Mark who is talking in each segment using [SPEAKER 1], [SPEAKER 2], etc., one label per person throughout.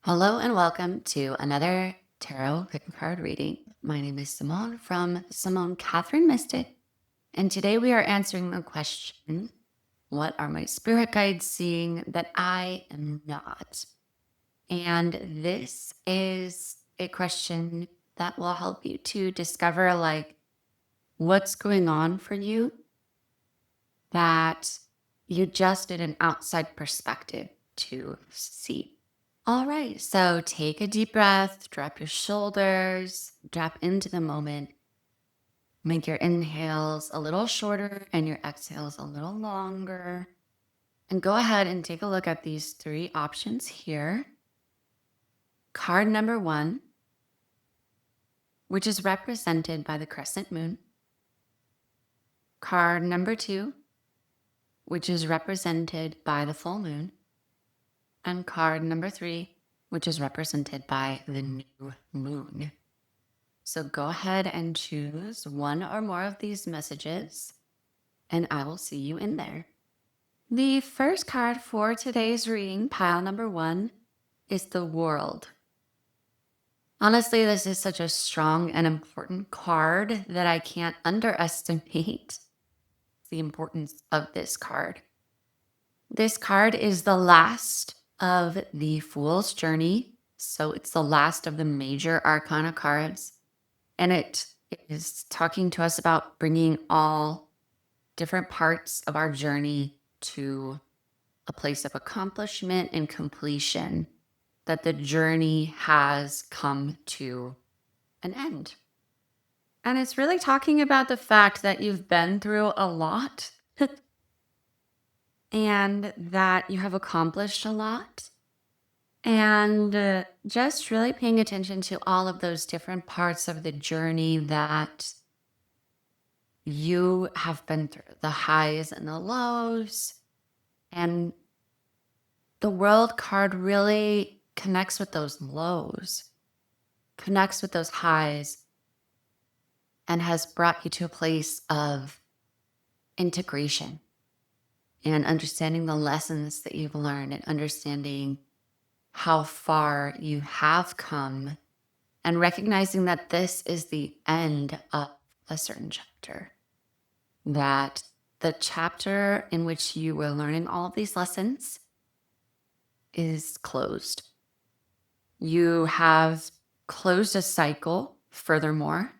[SPEAKER 1] Hello and welcome to another tarot pick card reading. My name is Simone from Simone Catherine Mystic, and today we are answering the question, what are my spirit guides seeing that I am not? And this is a question that will help you to discover what's going on for you that you just need an outside perspective to see. All right, so take a deep breath, drop your shoulders, drop into the moment. Make your inhales a little shorter and your exhales a little longer. And go ahead and take a look at these three options here. Card number 1, which is represented by the crescent moon. Card number 2, which is represented by the full moon. And card number 3, which is represented by the new moon. So go ahead and choose one or more of these messages, and I will see you in there. The first card for today's reading, pile number 1, is the World. Honestly, this is such a strong and important card that I can't underestimate the importance of this card. This card is the last of the Fool's Journey, so it's the last of the major Arcana cards. And it is talking to us about bringing all different parts of our journey to a place of accomplishment and completion, that the journey has come to an end. And it's really talking about the fact that you've been through a lot and that you have accomplished a lot. And just really paying attention to all of those different parts of the journey that you have been through, the highs and the lows. And the World card really connects with those lows, connects with those highs, and has brought you to a place of integration and understanding the lessons that you've learned and understanding how far you have come and recognizing that this is the end of a certain chapter, that the chapter in which you were learning all of these lessons is closed. You have closed a cycle, furthermore,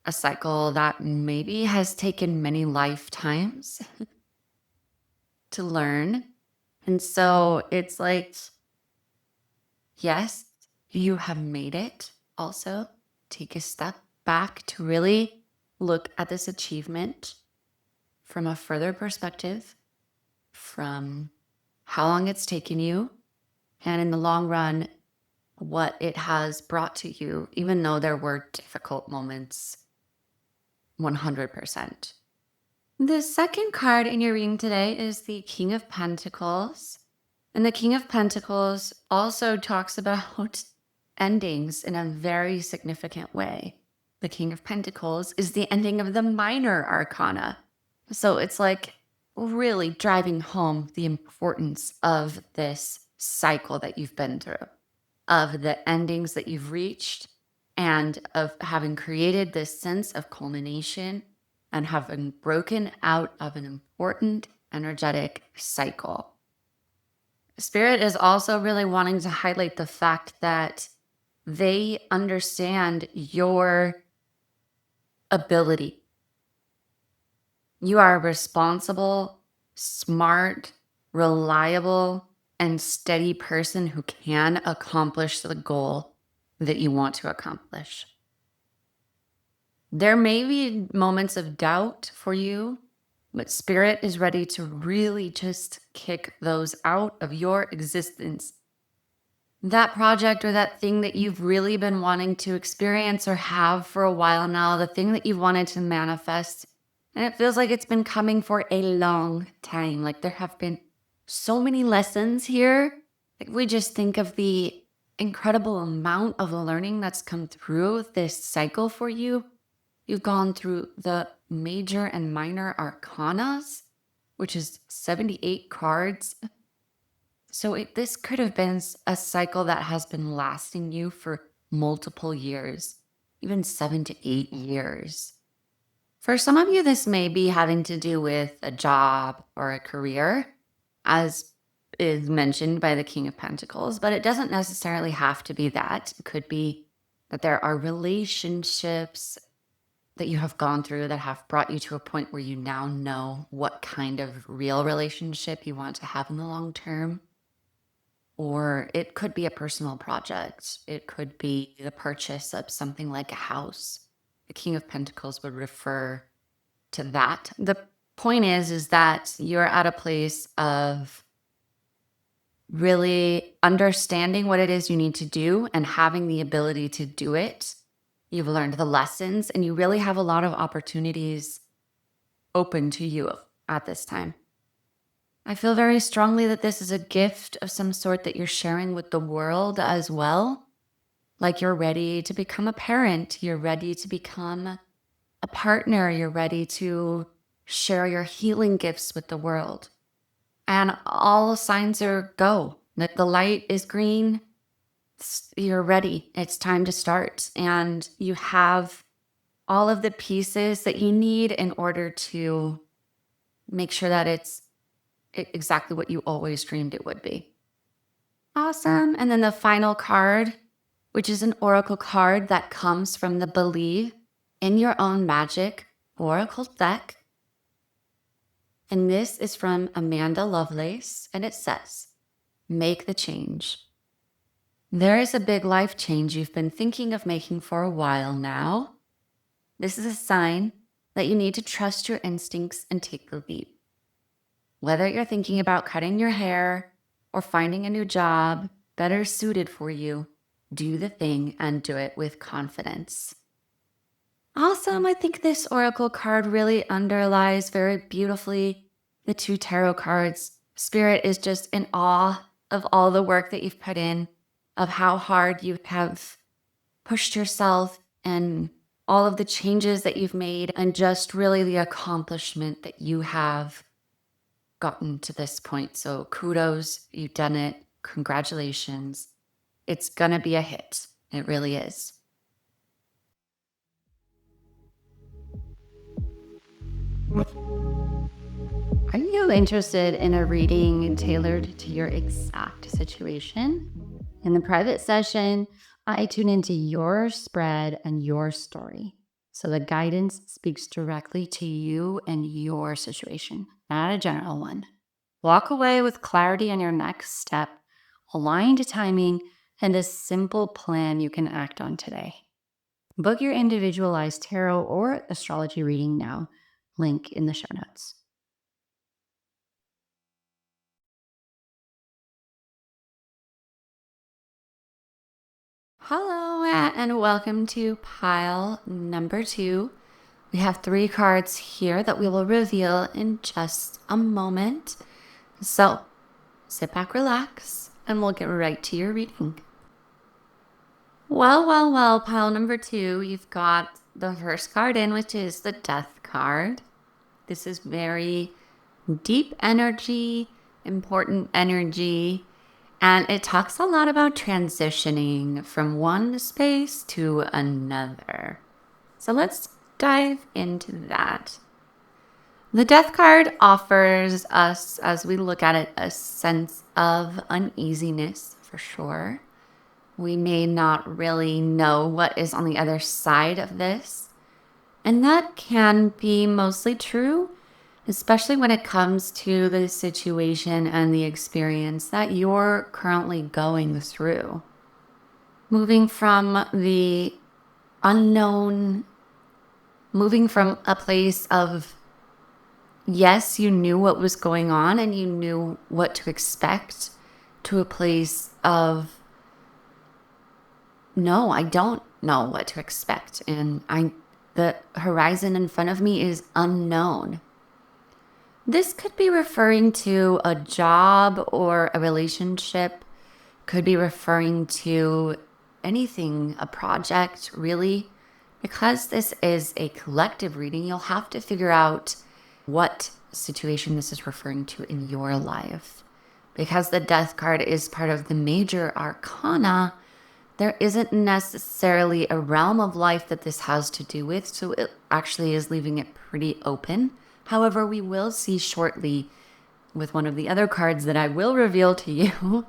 [SPEAKER 1] a cycle that maybe has taken many lifetimes to learn. And so it's like, yes, you have made it. Also, take a step back to really look at this achievement from a further perspective, from how long it's taken you, and in the long run, what it has brought to you, even though there were difficult moments, 100%. The second card in your reading today is the King of Pentacles. And the King of Pentacles also talks about endings in a very significant way. The King of Pentacles is the ending of the minor arcana. So it's like really driving home the importance of this cycle that you've been through, of the endings that you've reached, and of having created this sense of culmination and having broken out of an important energetic cycle. Spirit is also really wanting to highlight the fact that they understand your ability. You are a responsible, smart, reliable, and steady person who can accomplish the goal that you want to accomplish. There may be moments of doubt for you, but Spirit is ready to really just kick those out of your existence. That project or that thing that you've really been wanting to experience or have for a while now, the thing that you've wanted to manifest, and it feels like it's been coming for a long time. Like there have been so many lessons here. Like we just think of the incredible amount of learning that's come through this cycle for you. You've gone through the major and minor arcanas, which is 78 cards. So this could have been a cycle that has been lasting you for multiple years, even 7 to 8 years. For some of you, this may be having to do with a job or a career, as is mentioned by the King of Pentacles, but it doesn't necessarily have to be that. It could be that there are relationships that you have gone through that have brought you to a point where you now know what kind of real relationship you want to have in the long term. Or it could be a personal project. It could be the purchase of something like a house. The King of Pentacles would refer to that. The point is that you're at a place of really understanding what it is you need to do and having the ability to do it. You've learned the lessons and you really have a lot of opportunities open to you at this time. I feel very strongly that this is a gift of some sort that you're sharing with the world as well. Like you're ready to become a parent, you're ready to become a partner, you're ready to share your healing gifts with the world. And all signs are go. That the light is green. You're ready. It's time to start. And you have all of the pieces that you need in order to make sure that it's exactly what you always dreamed it would be. Awesome. And then the final card, which is an oracle card that comes from the Believe in Your Own Magic Oracle deck. And this is from Amanda Lovelace, and it says, make the change. There is a big life change you've been thinking of making for a while now. This is a sign that you need to trust your instincts and take the leap. Whether you're thinking about cutting your hair or finding a new job better suited for you, do the thing and do it with confidence. Awesome. I think this oracle card really underlies very beautifully the two tarot cards. Spirit is just in awe of all the work that you've put in, of how hard you have pushed yourself and all of the changes that you've made, and just really the accomplishment that you have gotten to this point. So kudos, you've done it. Congratulations. It's gonna be a hit. It really is. Are you interested in a reading tailored to your exact situation? In the private session, I tune into your spread and your story. So the guidance speaks directly to you and your situation, not a general one. Walk away with clarity on your next step, aligned timing, and a simple plan you can act on today. Book your individualized tarot or astrology reading now. Link in the show notes. Hello, and welcome to pile number 2. We have 3 cards here that we will reveal in just a moment. So sit back, relax, and we'll get right to your reading. Well, pile number 2, you've got the first card in, which is the Death card. This is very deep energy, important energy, and it talks a lot about transitioning from one space to another. So let's dive into that. The Death card offers us, as we look at it, a sense of uneasiness for sure. We may not really know what is on the other side of this. And that can be mostly true, especially when it comes to the situation and the experience that you're currently going through. Moving from the unknown, moving from a place of, yes, you knew what was going on and you knew what to expect, to a place of, no, I don't know what to expect. And the horizon in front of me is unknown. This could be referring to a job or a relationship, could be referring to anything, a project, really. Because this is a collective reading, you'll have to figure out what situation this is referring to in your life. because the Death card is part of the major arcana, there isn't necessarily a realm of life that this has to do with, so it actually is leaving it pretty open. However, we will see shortly with one of the other cards that I will reveal to you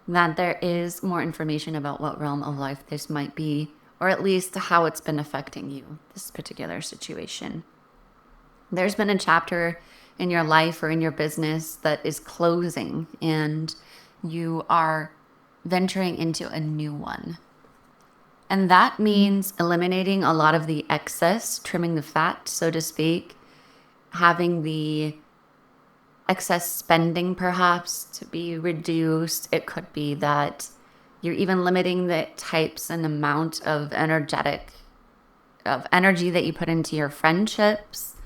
[SPEAKER 1] that there is more information about what realm of life this might be, or at least how it's been affecting you, this particular situation. There's been a chapter in your life or in your business that is closing, and you are venturing into a new one. And that means eliminating a lot of the excess, trimming the fat, so to speak, having the excess spending perhaps to be reduced. It could be that you're even limiting the types and amount of energy that you put into your friendships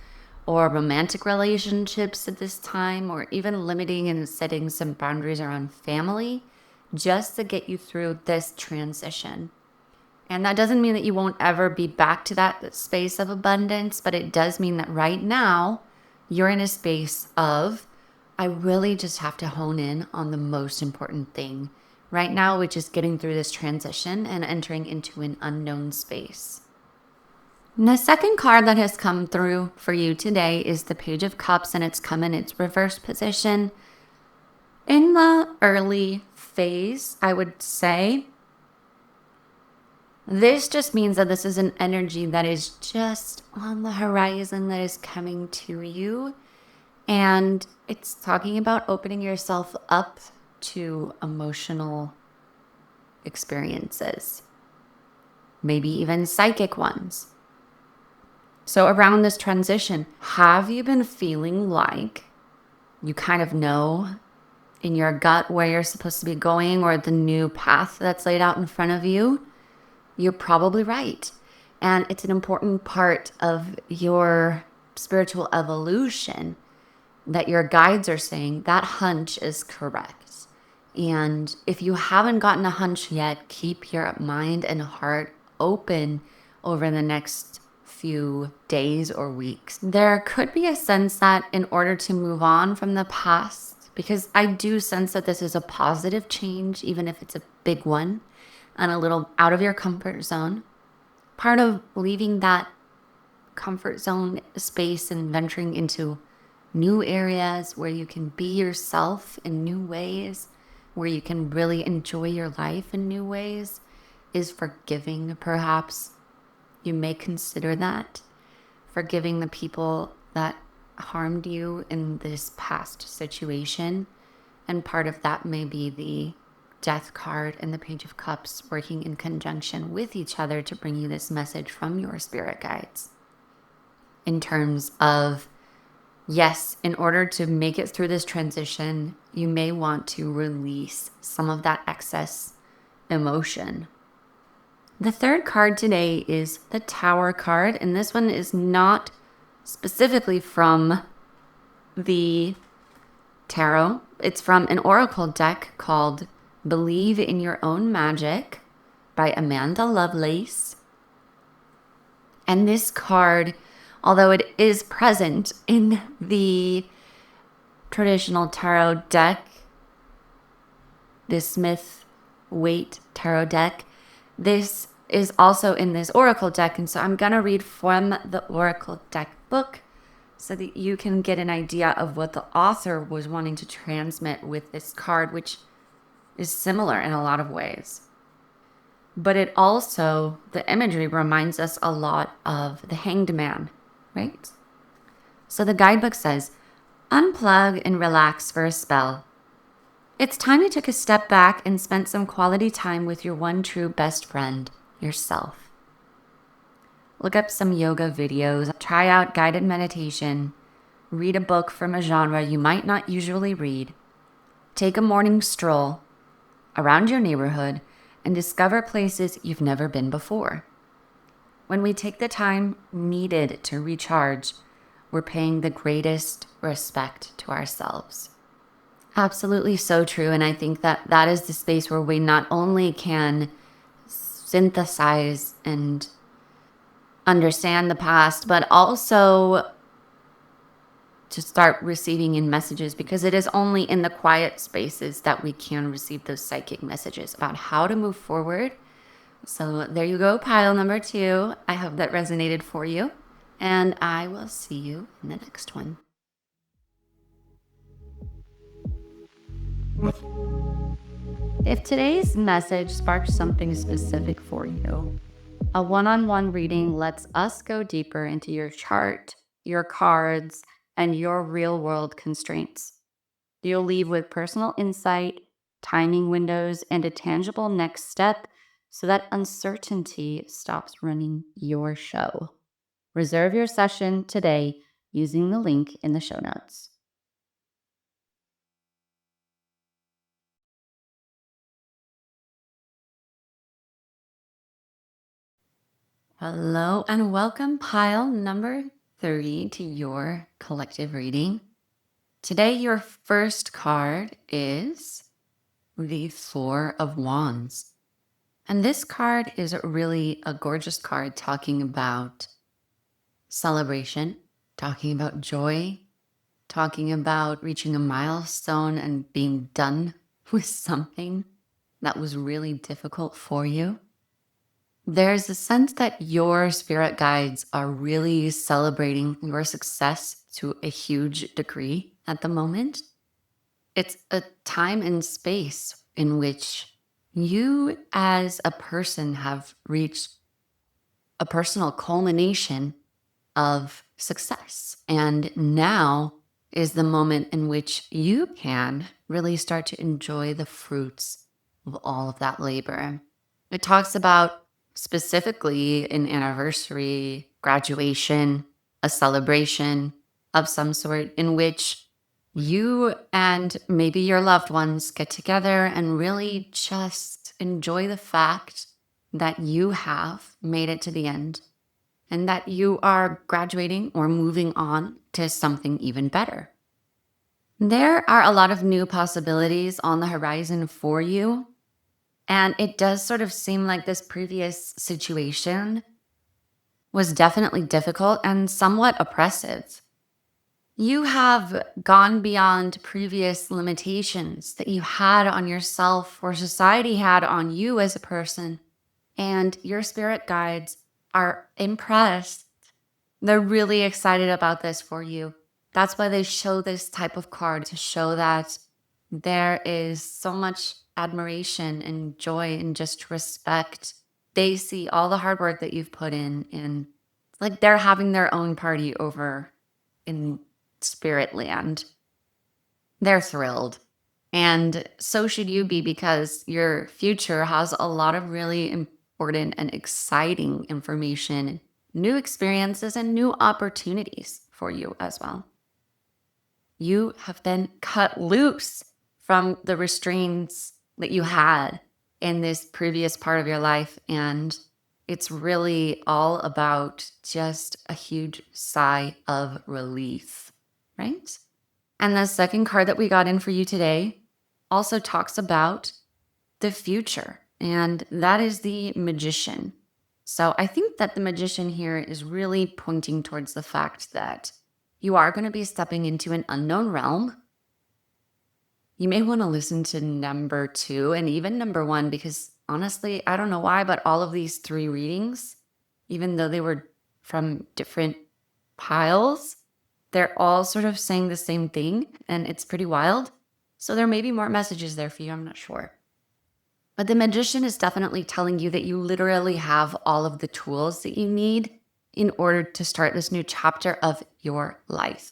[SPEAKER 1] or romantic relationships at this time, or even limiting and setting some boundaries around family just to get you through this transition. And that doesn't mean that you won't ever be back to that space of abundance, but it does mean that right now you're in a space of, I really just have to hone in on the most important thing right now, which is getting through this transition and entering into an unknown space. And the second card that has come through for you today is the Page of Cups, and it's come in its reverse position. In the early phase, I would say, this just means that this is an energy that is just on the horizon that is coming to you. And it's talking about opening yourself up to emotional experiences, maybe even psychic ones. So around this transition, have you been feeling like you kind of know in your gut where you're supposed to be going, or the new path that's laid out in front of you? You're probably right. And it's an important part of your spiritual evolution that your guides are saying that hunch is correct. And if you haven't gotten a hunch yet, keep your mind and heart open over the next few days or weeks. There could be a sense that in order to move on from the past, because I do sense that this is a positive change, even if it's a big one, and a little out of your comfort zone. Part of leaving that comfort zone space and venturing into new areas where you can be yourself in new ways, where you can really enjoy your life in new ways, is forgiving, perhaps. You may consider that. Forgiving the people that harmed you in this past situation. And part of that may be the Death card and the Page of Cups working in conjunction with each other to bring you this message from your spirit guides. In terms of, yes, in order to make it through this transition, you may want to release some of that excess emotion. The third card today is the Tower card, and this one is not specifically from the tarot. It's from an oracle deck called Believe in Your Own Magic by Amanda Lovelace. And this card, although it is present in the traditional tarot deck, the Smith-Waite tarot deck, this is also in this oracle deck. And so I'm going to read from the oracle deck book so that you can get an idea of what the author was wanting to transmit with this card, which is similar in a lot of ways. But it also, the imagery reminds us a lot of the Hanged Man, right? So the guidebook says, unplug and relax for a spell. It's time you took a step back and spent some quality time with your one true best friend, yourself. Look up some yoga videos, try out guided meditation, read a book from a genre you might not usually read, take a morning stroll around your neighborhood, and discover places you've never been before. When we take the time needed to recharge, we're paying the greatest respect to ourselves. Absolutely so true. And I think that that is the space where we not only can synthesize and understand the past, but also to start receiving in messages, because it is only in the quiet spaces that we can receive those psychic messages about how to move forward. So there you go, pile number 2. I hope that resonated for you, and I will see you in the next one. If today's message sparked something specific for you, a one-on-one reading lets us go deeper into your chart, your cards, and your real-world constraints. You'll leave with personal insight, timing windows, and a tangible next step so that uncertainty stops running your show. Reserve your session today using the link in the show notes. Hello and welcome, pile number 30, to your collective reading. Today, your first card is the Four of Wands. And this card is really a gorgeous card talking about celebration, talking about joy, talking about reaching a milestone and being done with something that was really difficult for you. There's a sense that your spirit guides are really celebrating your success to a huge degree at the moment. It's a time and space in which you as a person have reached a personal culmination of success. And now is the moment in which you can really start to enjoy the fruits of all of that labor. It talks about specifically an anniversary, graduation, a celebration of some sort in which you and maybe your loved ones get together and really just enjoy the fact that you have made it to the end and that you are graduating or moving on to something even better. There are a lot of new possibilities on the horizon for you. And it does sort of seem like this previous situation was definitely difficult and somewhat oppressive. You have gone beyond previous limitations that you had on yourself or society had on you as a person. And your spirit guides are impressed. They're really excited about this for you. That's why they show this type of card, to show that there is so much admiration and joy and just respect. They see all the hard work that you've put in, and like they're having their own party over in spirit land. They're thrilled. And so should you be, because your future has a lot of really important and exciting information, new experiences, and new opportunities for you as well. You have been cut loose from the restraints that you had in this previous part of your life. And it's really all about just a huge sigh of relief, right? And the second card that we got in for you today also talks about the future, and that is the Magician. So I think that the Magician here is really pointing towards the fact that you are going to be stepping into an unknown realm. You may want to listen to number 2 and even number 1, because honestly, I don't know why, but all of these 3 readings, even though they were from different piles, they're all sort of saying the same thing, and it's pretty wild. So there may be more messages there for you, I'm not sure. But the Magician is definitely telling you that you literally have all of the tools that you need in order to start this new chapter of your life.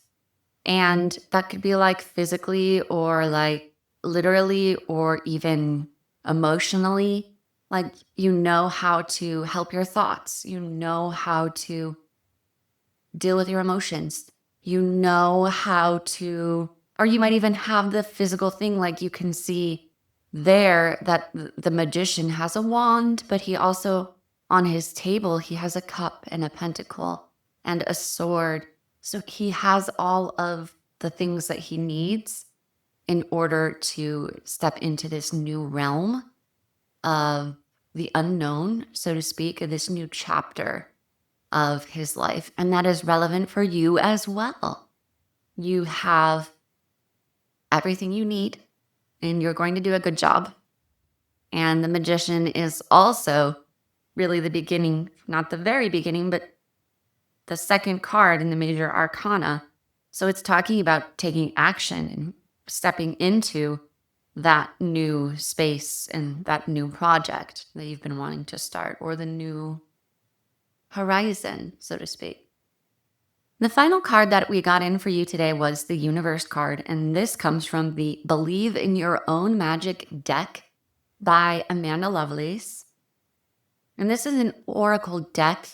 [SPEAKER 1] And that could be like physically or like literally or even emotionally. Like you know how to help your thoughts. You know how to deal with your emotions. You know how to, or you might even have the physical thing, like you can see there that the Magician has a wand, but he also, on his table, he has a cup and a pentacle and a sword. So he has all of the things that he needs in order to step into this new realm of the unknown, so to speak, this new chapter of his life. And that is relevant for you as well. you have everything you need and you're going to do a good job. And the Magician is also really the beginning, not the very beginning, but the second card in the major arcana. So it's talking about taking action and stepping into that new space and that new project that you've been wanting to start, or the new horizon, so to speak. The final card that we got in for you today was the Universe card, and this comes from the Believe in Your Own Magic deck by Amanda Lovelace. And this is an oracle deck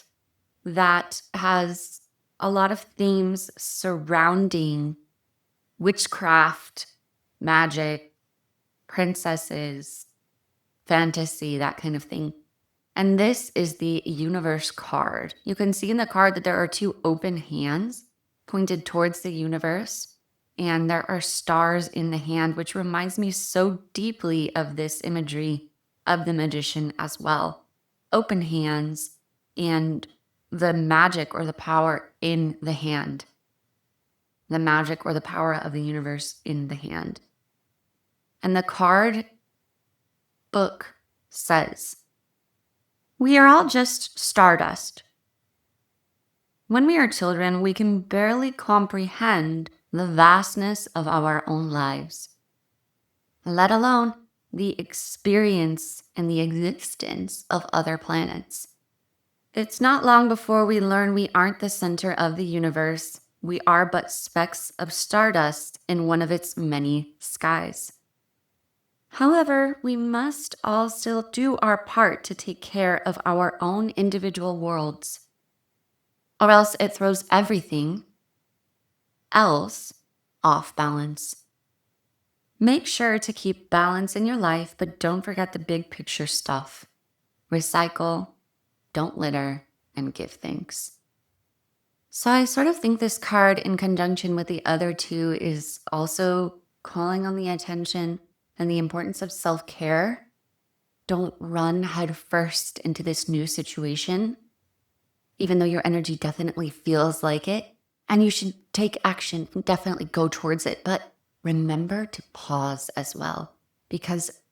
[SPEAKER 1] that has a lot of themes surrounding witchcraft, magic, princesses, fantasy, that kind of thing. And this is the Universe card. You can see in the card that there are two open hands pointed towards the universe, and there are stars in the hand, which reminds me so deeply of this imagery of the Magician as well. Open hands and the magic or the power in the hand. The magic or the power of the universe in the hand. And the card book says, "We are all just stardust. When we are children, we can barely comprehend the vastness of our own lives, let alone the experience and the existence of other planets. It's not long before we learn we aren't the center of the universe. We are but specks of stardust in one of its many skies. However, we must all still do our part to take care of our own individual worlds, or else it throws everything else off balance. Make sure to keep balance in your life, but don't forget the big picture stuff. Recycle, don't litter, and give thanks." So I sort of think this card, in conjunction with the other two, is also calling on the attention and the importance of self-care. Don't run headfirst into this new situation, even though your energy definitely feels like it. And you should take action, definitely go towards it. But remember to pause as well, because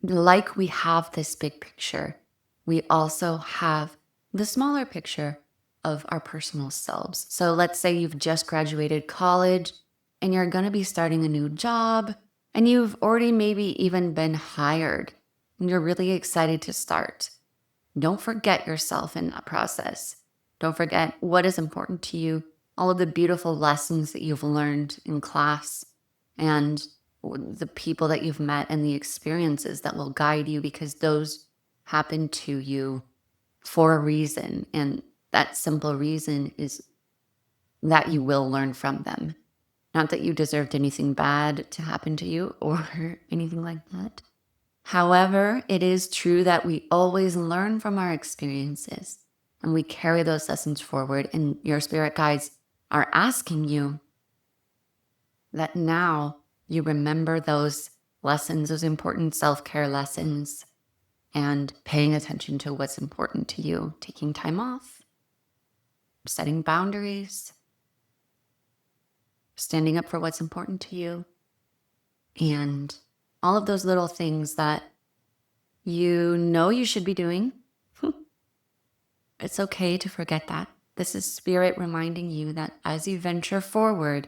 [SPEAKER 1] like we have this big picture, we also have the smaller picture of our personal selves. So let's say you've just graduated college and you're going to be starting a new job, and you've already maybe even been hired and you're really excited to start. Don't forget yourself in that process. Don't forget what is important to you, all of the beautiful lessons that you've learned in class, and the people that you've met and the experiences that will guide you, because those happen to you for a reason. And that simple reason is that you will learn from them. Not that you deserved anything bad to happen to you or anything like that. However, it is true that we always learn from our experiences and we carry those lessons forward. And your spirit guides are asking you that now you remember those lessons, those important self-care lessons, and paying attention to what's important to you, taking time off, setting boundaries, standing up for what's important to you, and all of those little things that you know you should be doing. It's okay to forget that. This is spirit reminding you that as you venture forward,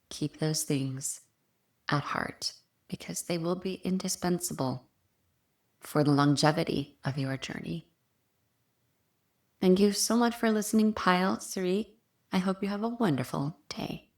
[SPEAKER 1] keep those things at heart, because they will be indispensable for the longevity of your journey. Thank you so much for listening, Pile 3. I hope you have a wonderful day.